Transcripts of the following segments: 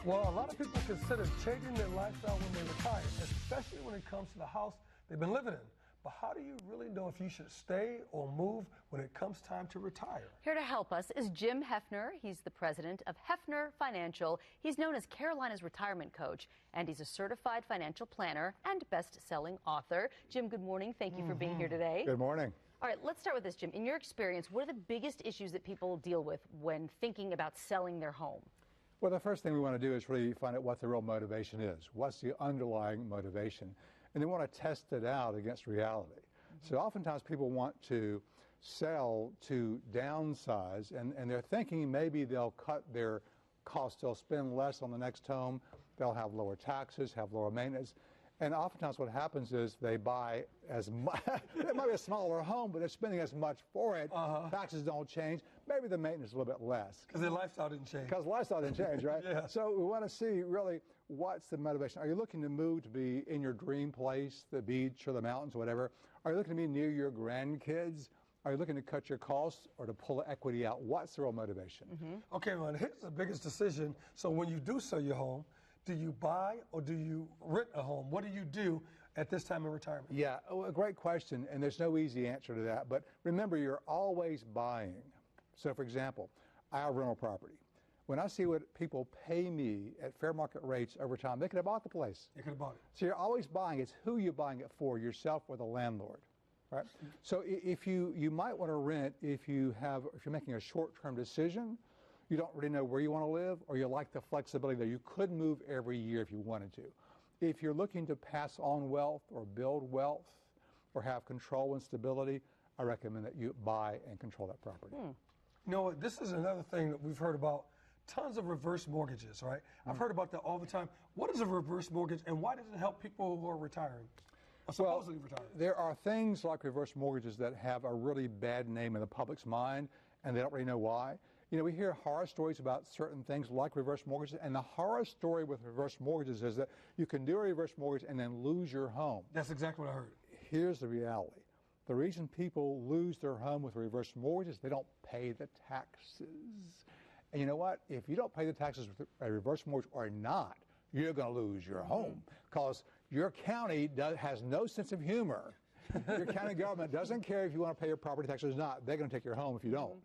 Well, a lot of people consider changing their lifestyle when they retire, especially when it comes to the house they've been living in. But how do you really know if you should stay or move when it comes time to retire? Here to help us is Jim Heafner. He's the president of Heafner Financial. He's known as Carolina's retirement coach, and he's a certified financial planner and best-selling author. Jim, good morning. Thank you for being here today. Good morning. All right, let's start with this, Jim. In your experience, what are the biggest issues that people deal with when thinking about selling their home? Well, the first thing we want to do is really find out what the real motivation is. What's the underlying motivation? And they want to test it out against reality. So oftentimes people want to sell to downsize, and they're thinking maybe they'll cut their costs, they'll spend less on the next home, they'll have lower taxes, have lower maintenance. And oftentimes what happens is they buy as much, it might be a smaller home, but they're spending as much for it. Taxes don't change. Maybe the maintenance is a little bit less. Because their lifestyle didn't change. Because lifestyle didn't change, right? Yeah. So we want to see really what's the motivation. Are you looking to move to be in your dream place, the beach or the mountains, whatever? Are you looking to be near your grandkids? Are you looking to cut your costs or to pull the equity out? What's the real motivation? Okay, well, here's the biggest decision. So when you do sell your home, do you buy or do you rent a home? What do you do at this time in retirement? Yeah, a great question, and there's no easy answer to that. But remember, you're always buying. So, for example, I have rental property. When I see what people pay me at fair market rates over time, they could have bought the place. They could have bought it. So you're always buying. It's who you're buying it for, yourself or the landlord, right? So if you might want to rent if you're making a short-term decision. You don't really know where you want to live, or you like the flexibility that you could move every year if you wanted to. If you're looking to pass on wealth or build wealth or have control and stability, I recommend that you buy and control that property. You know, this is another thing that we've heard about. Tons of reverse mortgages, right? I've heard about that all the time. What is a reverse mortgage, and why does it help people who are retiring? Or supposedly retiring? There are things like reverse mortgages that have a really bad name in the public's mind, and they don't really know why. You know, we hear horror stories about certain things like reverse mortgages, and the horror story with reverse mortgages is that you can do a reverse mortgage and then lose your home. That's exactly what I heard. Here's the reality. The reason people lose their home with reverse mortgages, they don't pay the taxes. And you know what? If you don't pay the taxes with a reverse mortgage or not, you're going to lose your home because your county has no sense of humor. Your county government doesn't care if you want to pay your property taxes or not. They're going to take your home if you don't.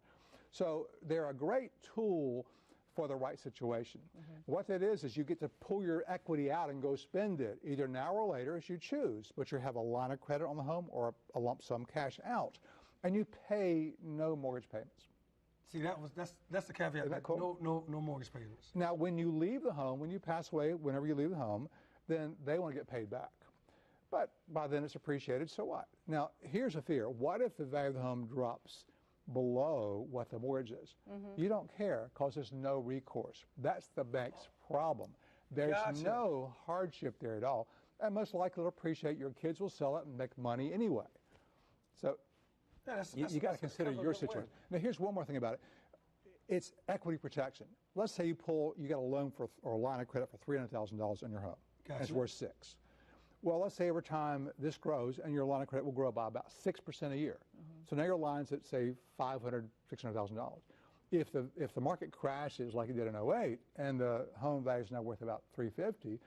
So they're a great tool for the right situation. What that is you get to pull your equity out and go spend it, either now or later as you choose, but you have a line of credit on the home or a lump sum cash out, and you pay no mortgage payments. See, that's the caveat. Isn't that cool? No mortgage payments. Now, when you leave the home, when you pass away, whenever you leave the home, then they want to get paid back. But by then it's appreciated, so what? Now, here's a fear. What if the value of the home drops below what the mortgage is? You don't care because there's no recourse. That's the bank's problem. There's no hardship there at all. And most likely to appreciate your kids will sell it and make money anyway. So you got to consider your situation. Now, here's one more thing about it. It's equity protection. Let's say you got a loan or a line of credit for $300,000 on your home. And it's worth $6 million. Well, let's say over time this grows and your line of credit will grow by about 6% a year. So now your line's at, say, $500,000, $600,000. If the market crashes like it did in 2008 and the home value is now worth about $350,000,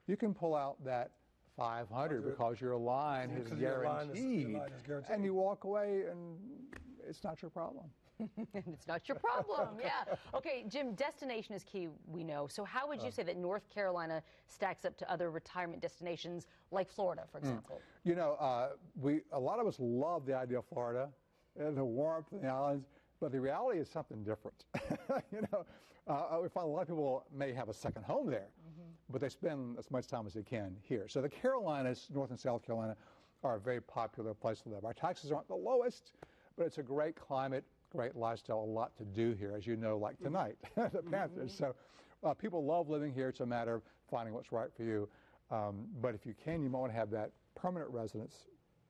you can pull out that $500,000 because your line is guaranteed, and you walk away and it's not your problem. It's not your problem, yeah. Okay, Jim, destination is key, we know. So how would you say that North Carolina stacks up to other retirement destinations like Florida, for example? You know, a lot of us love the idea of Florida and the warmth and the islands, but the reality is something different. We find a lot of people may have a second home there, but they spend as much time as they can here. So the Carolinas, North and South Carolina, are a very popular place to live. Our taxes aren't the lowest, but it's a great climate, great lifestyle, a lot to do here, as you know, like tonight, the Panthers. So people love living here. It's a matter of finding what's right for you. But if you can, you might want to have that permanent residence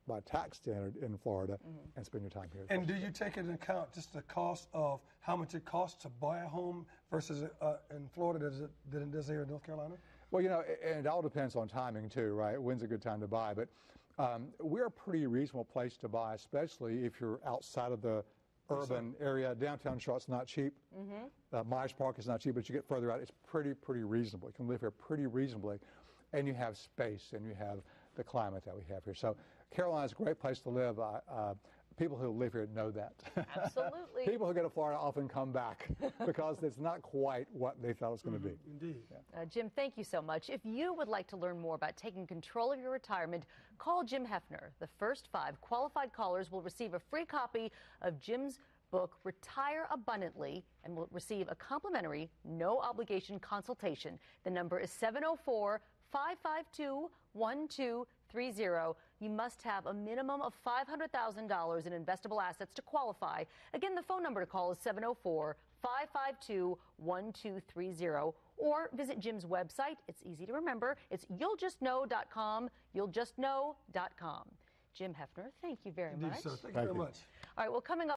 by tax standard in Florida and spend your time here. And do you take into account just the cost of how much it costs to buy a home versus in Florida than it does here in North Carolina? Well, and it all depends on timing too, right? When's a good time to buy? But we're a pretty reasonable place to buy, especially if you're outside of the urban area. Downtown Charlotte's not cheap. Myers Park is not cheap, but you get further out, it's pretty reasonable. You can live here pretty reasonably, and you have space, and you have the climate that we have here. So Carolina's a great place to live. People who live here know that. Absolutely. People who go to Florida often come back because it's not quite what they thought it was going to be. Indeed. Yeah. Jim, thank you so much. If you would like to learn more about taking control of your retirement, call Jim Heafner. The first 5 qualified callers will receive a free copy of Jim's book, Retire Abundantly, and will receive a complimentary, no-obligation consultation. The number is 704-552-1230. You must have a minimum of $500,000 in investable assets to qualify. Again, the phone number to call is 704-552-1230. Or visit Jim's website. It's easy to remember. It's you'lljustknow.com, you'lljustknow.com. Jim Heafner, thank you very much. Indeed, sir. Thank you very much. All right, well, coming up.